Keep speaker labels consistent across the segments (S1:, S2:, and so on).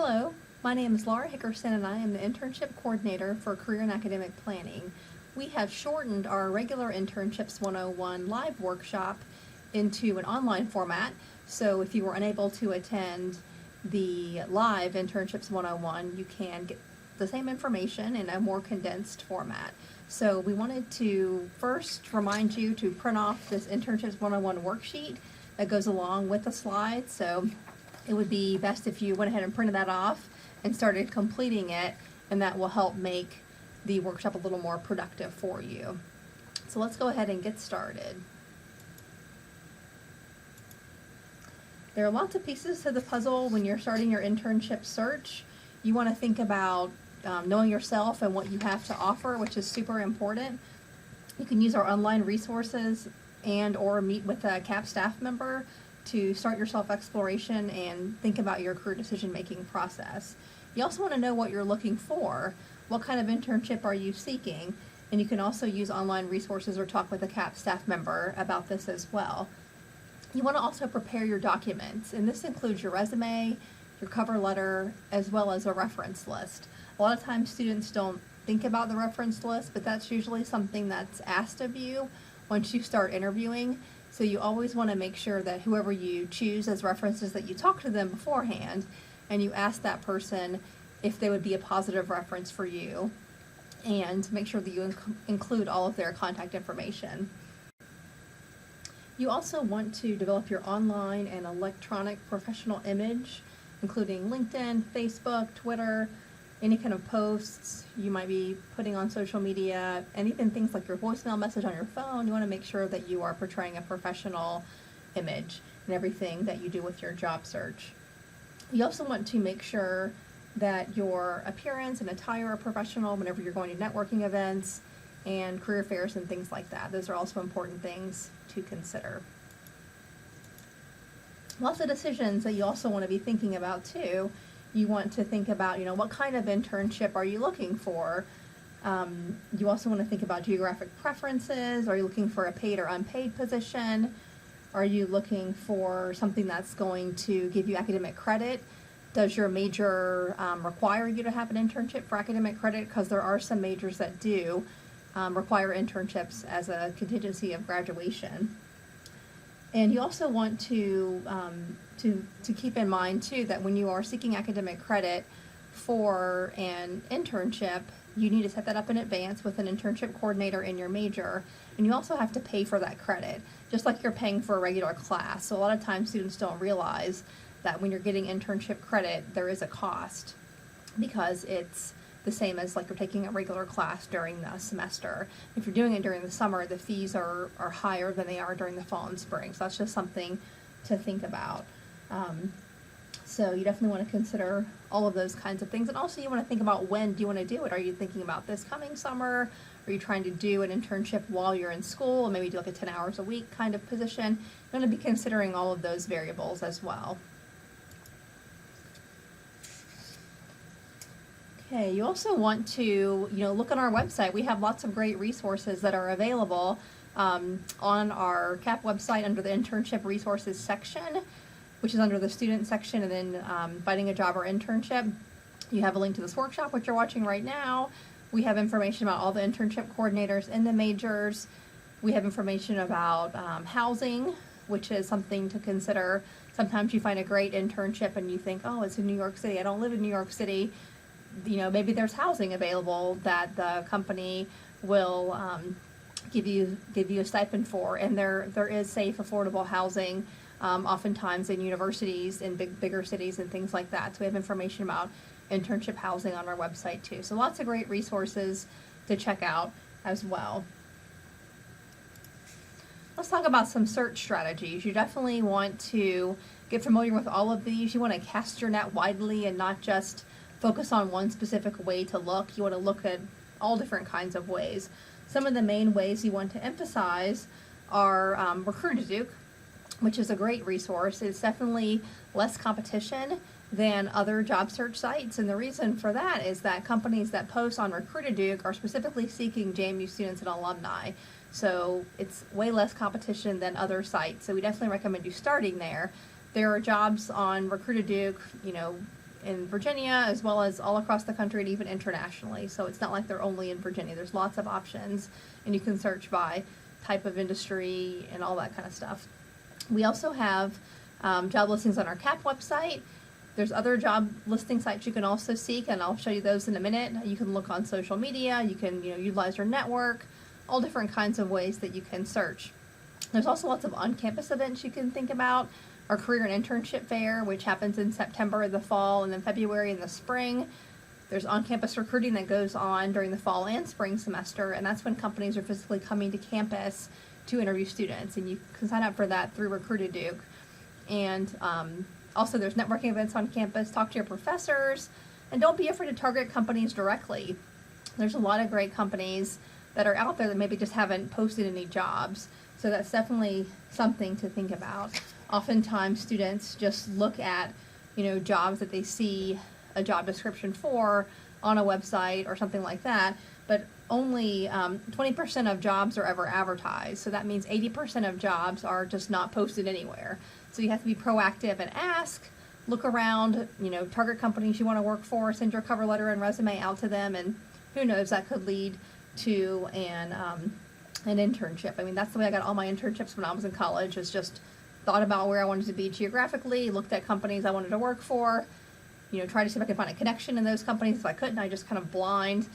S1: Hello, my name is Laura Hickerson and I am the Internship Coordinator for Career and Academic Planning. We have shortened our regular Internships 101 live workshop into an online format, so if you were unable to attend the live Internships 101, you can get the same information in a more condensed format. So we wanted to first remind you to print off this Internships 101 worksheet that goes along with the slides. So it would be best if you went ahead and printed that off and started completing it, and that will help make the workshop a little more productive for you. So let's go ahead and get started. There are lots of pieces to the puzzle when you're starting your internship search. You want to think about knowing yourself and what you have to offer, which is super important. You can use our online resources and or meet with a CAP staff member to start your self-exploration and think about your career decision-making process. You also want to know what you're looking for. What kind of internship are you seeking? And you can also use online resources or talk with a CAP staff member about this as well. You want to also prepare your documents, and this includes your resume, your cover letter, as well as a reference list. A lot of times students don't think about the reference list, but that's usually something that's asked of you once you start interviewing. So you always want to make sure that whoever you choose as references, that you talk to them beforehand and you ask that person if they would be a positive reference for you, and make sure that you include all of their contact information. You also want to develop your online and electronic professional image, including LinkedIn, Facebook, Twitter, any kind of posts you might be putting on social media, and even things like your voicemail message on your phone. You want to make sure that you are portraying a professional image in everything that you do with your job search. You also want to make sure that your appearance and attire are professional whenever you're going to networking events and career fairs and things like that. Those are also important things to consider. Lots of decisions that you also want to be thinking about too. You want to think about, what kind of internship are you looking for? You also want to think about geographic preferences. Are you looking for a paid or unpaid position? Are you looking for something that's going to give you academic credit? Does your major require you to have an internship for academic credit? Because there are some majors that do require internships as a contingency of graduation. And you also want to keep in mind too that when you are seeking academic credit for an internship, you need to set that up in advance with an internship coordinator in your major, and you also have to pay for that credit, just like you're paying for a regular class. So a lot of times students don't realize that when you're getting internship credit, there is a cost, because it's the same as like you're taking a regular class during the semester. If you're doing it during the summer, the fees are higher than they are during the fall and spring. So that's just something to think about. So you definitely want to consider all of those kinds of things. And also you want to think about, when do you want to do it? Are you thinking about this coming summer? Are you trying to do an internship while you're in school, and maybe do like a 10 hours a week kind of position? You want to be considering all of those variables as well. Okay, you also want to, look on our website. We have lots of great resources that are available on our CAP website under the internship resources section, which is under the student section, and then finding a job or internship. You have a link to this workshop, which you're watching right now. We have information about all the internship coordinators in the majors. We have information about housing, which is something to consider. Sometimes you find a great internship and you think, oh, it's in New York City. I don't live in New York City. Maybe there's housing available that the company will give you a stipend for, and there is safe, affordable housing oftentimes in universities in bigger cities and things like that. So we have information about internship housing on our website too. So lots of great resources to check out as well. Let's talk about some search strategies. You definitely want to get familiar with all of these. You want to cast your net widely and not just focus on one specific way to look. You want to look at all different kinds of ways. Some of the main ways you want to emphasize are Recruiter-Duke, which is a great resource. It's definitely less competition than other job search sites, and the reason for that is that companies that post on Recruiter-Duke are specifically seeking JMU students and alumni. So it's way less competition than other sites. So we definitely recommend you starting there. There are jobs on Recruiter-Duke, in Virginia, as well as all across the country and even internationally. So it's not like they're only in Virginia. There's lots of options, and you can search by type of industry and all that kind of stuff. We also have job listings on our CAP website. There's other job listing sites you can also seek, and I'll show you those in a minute. You can look on social media. You can utilize your network, all different kinds of ways that you can search. There's also lots of on-campus events you can think about. Our career and internship fair, which happens in September in the fall, and then February in the spring. There's on-campus recruiting that goes on during the fall and spring semester, and that's when companies are physically coming to campus to interview students, and you can sign up for that through Recruit at Duke. And also there's networking events on campus. Talk to your professors, and don't be afraid to target companies directly. There's a lot of great companies that are out there that maybe just haven't posted any jobs, so that's definitely something to think about. Oftentimes students just look at jobs that they see a job description for on a website or something like that, but only 20% of jobs are ever advertised. So that means 80% of jobs are just not posted anywhere. So you have to be proactive and ask, look around, target companies you want to work for, send your cover letter and resume out to them, and who knows, that could lead to an internship. I mean, that's the way I got all my internships when I was in college, is just thought about where I wanted to be geographically, looked at companies I wanted to work for, try to see if I could find a connection in those companies. If I couldn't, I just kind of blind,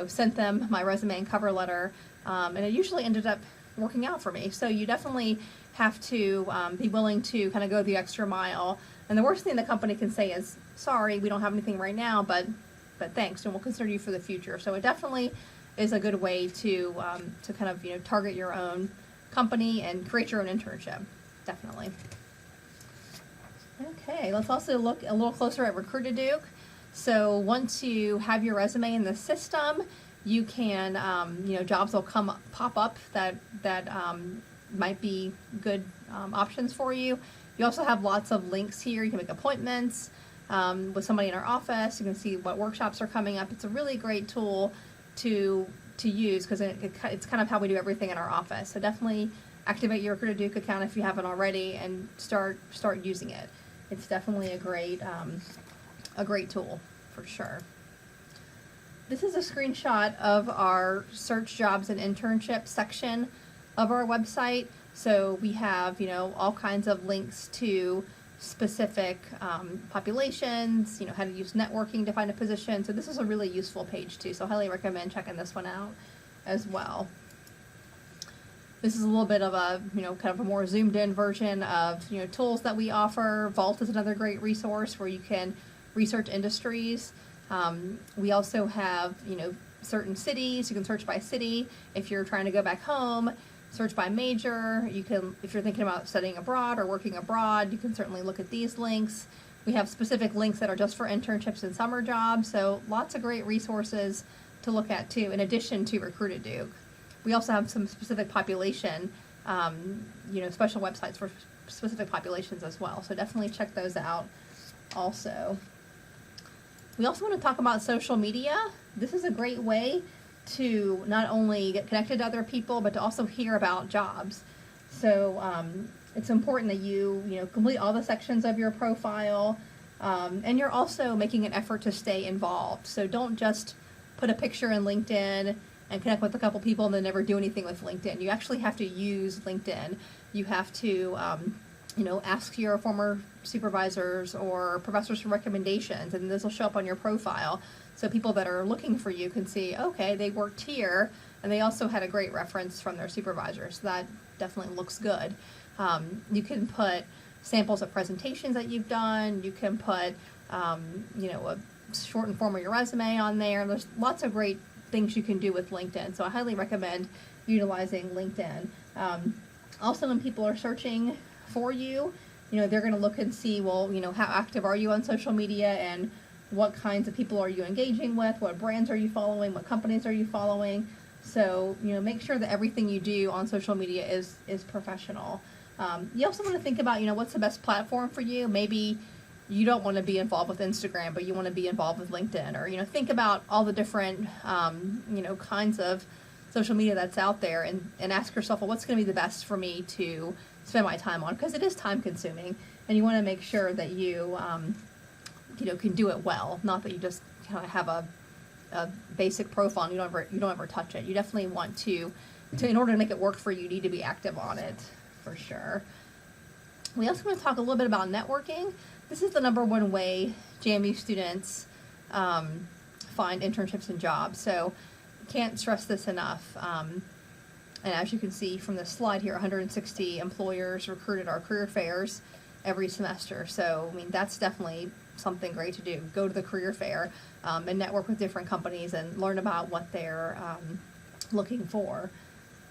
S1: sent them my resume and cover letter, and it usually ended up working out for me. So you definitely have to be willing to kind of go the extra mile. And the worst thing the company can say is, sorry, we don't have anything right now, but thanks, and we'll consider you for the future. So it definitely is a good way to kind of target your own company and create your own internship. Definitely. Okay, let's also look a little closer at Recruit at Duke. So once you have your resume in the system, you can, jobs will pop up that might be good options for you. You also have lots of links here. You can make appointments with somebody in our office. You can see what workshops are coming up. It's a really great tool to use, because it's kind of how we do everything in our office. So definitely activate your Recruit at Duke account if you haven't already, and start using it. It's definitely a great tool for sure. This is a screenshot of our search jobs and internship section of our website. So we have all kinds of links to specific populations, how to use networking to find a position. So this is a really useful page too. So I highly recommend checking this one out as well. This is a little bit of a, kind of a more zoomed in version of, tools that we offer. Vault is another great resource where you can research industries. We also have, certain cities. You can search by city. If you're trying to go back home, search by major. You can, if you're thinking about studying abroad or working abroad, you can certainly look at these links. We have specific links that are just for internships and summer jobs. So lots of great resources to look at too, in addition to Recruit at Duke. We also have some specific population, special websites for specific populations as well. So definitely check those out also. We also want to talk about social media. This is a great way to not only get connected to other people, but to also hear about jobs. So it's important that you complete all the sections of your profile, and you're also making an effort to stay involved. So don't just put a picture in LinkedIn and connect with a couple people and then never do anything with LinkedIn. You actually have to use LinkedIn. You have to, ask your former supervisors or professors for recommendations, and this will show up on your profile. So people that are looking for you can see, okay, they worked here, and they also had a great reference from their supervisors. So that definitely looks good. You can put samples of presentations that you've done. You can put, a shortened form of your resume on there. There's lots of great things you can do with LinkedIn. So I highly recommend utilizing LinkedIn. Also, when people are searching for you, they're going to look and see, well, how active are you on social media, and what kinds of people are you engaging with, what brands are you following, what companies are you following. So, make sure that everything you do on social media is professional. You also want to think about, what's the best platform for you. Maybe you don't want to be involved with Instagram, but you want to be involved with LinkedIn, or, think about all the different, kinds of social media that's out there, and ask yourself, well, what's going to be the best for me to spend my time on? Because it is time consuming, and you want to make sure that you, can do it well. Not that you just kind of have a basic profile and you don't ever touch it. You definitely want to in order to make it work for you, you need to be active on it for sure. We also want to talk a little bit about networking. This is the #1 way JMU students find internships and jobs. So can't stress this enough. And as you can see from this slide here, 160 employers recruited our career fairs every semester. So, I mean, that's definitely something great to do. Go to the career fair and network with different companies and learn about what they're looking for.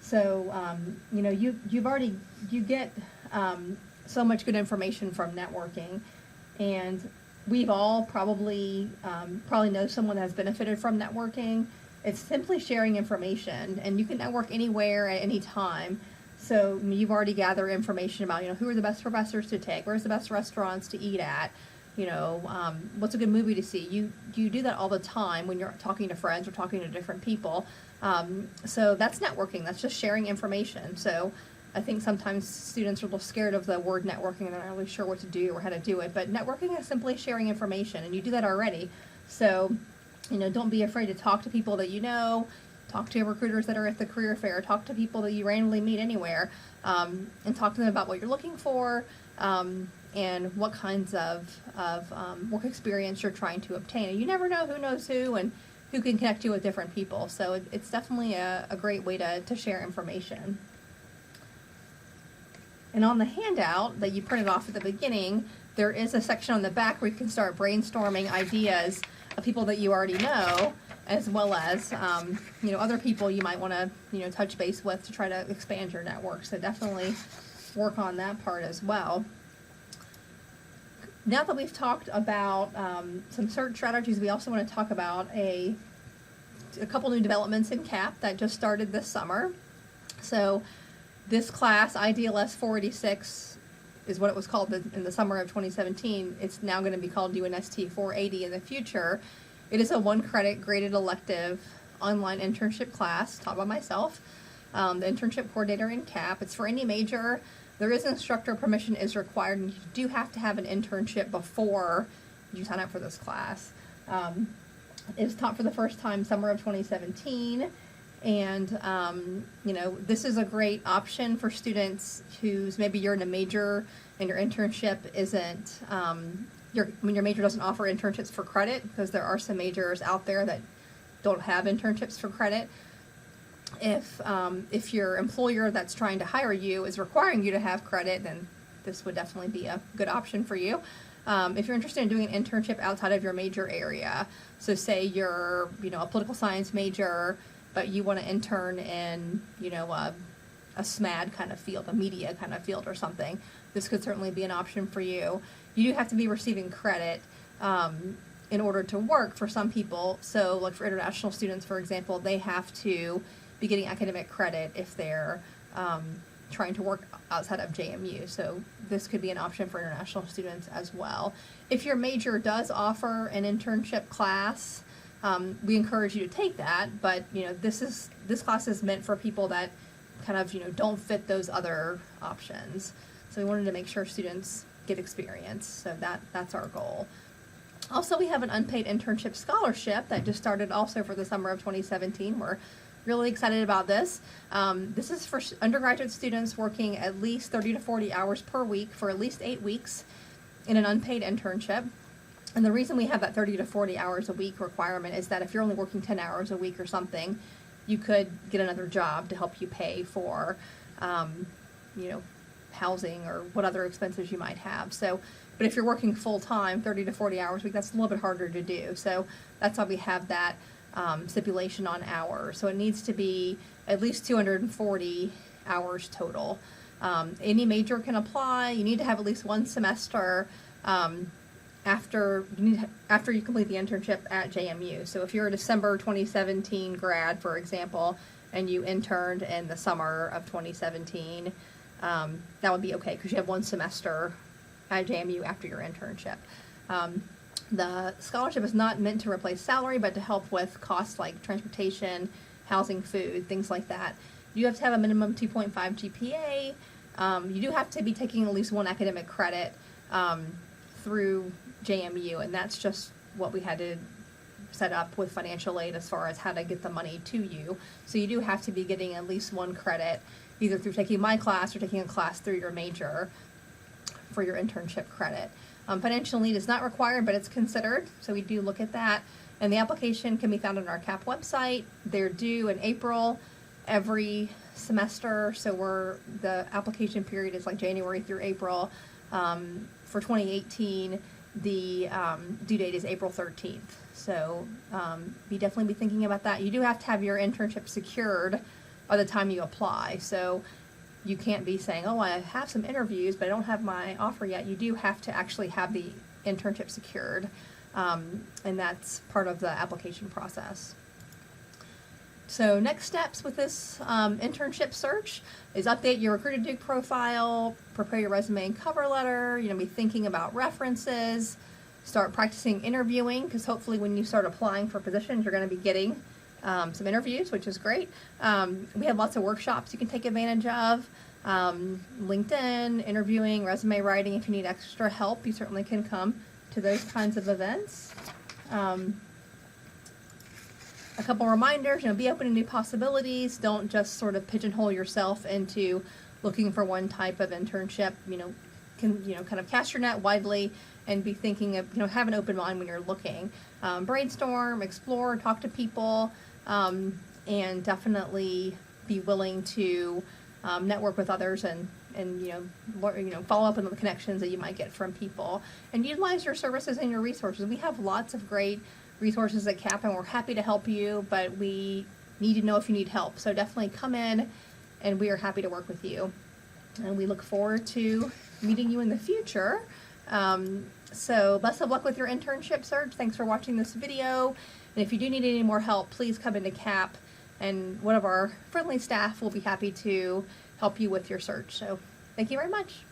S1: So, you get so much good information from networking, and we've all probably know someone that has benefited from networking. It's simply sharing information, and you can network anywhere at any time. So you've already gathered information about, who are the best professors to take, where's the best restaurants to eat at, what's a good movie to see. You do that all the time when you're talking to friends or talking to different people. So that's networking. That's just sharing information. So I think sometimes students are a little scared of the word networking and they're not really sure what to do or how to do it. But networking is simply sharing information, and you do that already. So, don't be afraid to talk to people that talk to recruiters that are at the career fair, talk to people that you randomly meet anywhere, and talk to them about what you're looking for and what kinds of work experience you're trying to obtain. And you never know who knows who and who can connect you with different people. So it's definitely a great way to share information. And on the handout that you printed off at the beginning, there is a section on the back where you can start brainstorming ideas of people that you already know, as well as other people you might want to touch base with to try to expand your network. So definitely work on that part as well. Now that we've talked about some search strategies, we also want to talk about a couple new developments in CAP that just started this summer. So this class, IDLS 486, is what it was called in the summer of 2017. It's now going to be called UNST 480 in the future. It is a 1-credit graded elective online internship class taught by myself, the internship coordinator in CAP. It's for any major. There is instructor permission is required, and you do have to have an internship before you sign up for this class. It was taught for the first time summer of 2017. And, this is a great option for students who's maybe you're in a major and your internship isn't, when your major doesn't offer internships for credit, because there are some majors out there that don't have internships for credit. If your employer that's trying to hire you is requiring you to have credit, then this would definitely be a good option for you. If you're interested in doing an internship outside of your major area, so say you're, a political science major, but you want to intern in, a SMAD kind of field, a media kind of field or something, this could certainly be an option for you. You do have to be receiving credit in order to work for some people. So like for international students, for example, they have to be getting academic credit if they're trying to work outside of JMU. So this could be an option for international students as well. If your major does offer an internship class, we encourage you to take that, but this class is meant for people that kind of don't fit those other options. So we wanted to make sure students get experience. So that's our goal. Also, we have an unpaid internship scholarship that just started also for the summer of 2017. We're really excited about this. This is for undergraduate students working at least 30 to 40 hours per week for at least 8 weeks in an unpaid internship. And the reason we have that 30 to 40 hours a week requirement is that if you're only working 10 hours a week or something, you could get another job to help you pay for, housing or what other expenses you might have. So, but if you're working full time, 30 to 40 hours a week, that's a little bit harder to do. So that's why we have that stipulation on hours. So it needs to be at least 240 hours total. Any major can apply. You need to have at least one semester after you complete the internship at JMU. So if you're a December 2017 grad, for example, and you interned in the summer of 2017, that would be okay because you have one semester at JMU after your internship. The scholarship is not meant to replace salary, but to help with costs like transportation, housing, food, things like that. You have to have a minimum 2.5 GPA. You do have to be taking at least one academic credit through JMU, and that's just what we had to set up with financial aid as far as how to get the money to you. So you do have to be getting at least one credit, either through taking my class or taking a class through your major for your internship credit. Financial aid is not required, but it's considered, so we do look at that. And the application can be found on our CAP website. They're due in April every semester, so the application period is like January through April. For 2018, the due date is April 13th. So definitely be thinking about that. You do have to have your internship secured by the time you apply. So you can't be saying, oh, I have some interviews, but I don't have my offer yet. You do have to actually have the internship secured, and that's part of the application process. So next steps with this internship search is update your Recruit at Duke profile, prepare your resume and cover letter, be thinking about references, start practicing interviewing, because hopefully when you start applying for positions, you're going to be getting some interviews, which is great. We have lots of workshops you can take advantage of. LinkedIn, interviewing, resume writing. If you need extra help, you certainly can come to those kinds of events. A couple reminders, be open to new possibilities. Don't just sort of pigeonhole yourself into looking for one type of internship. Kind of cast your net widely and be thinking of, have an open mind when you're looking. Brainstorm, explore, talk to people, and definitely be willing to network with others and follow up on the connections that you might get from people, and utilize your services and your resources. We have lots of great resources at CAP, and we're happy to help you, but we need to know if you need help. So definitely come in, and we are happy to work with you. And we look forward to meeting you in the future. So best of luck with your internship search. Thanks for watching this video. And if you do need any more help, please come into CAP, and one of our friendly staff will be happy to help you with your search. So thank you very much.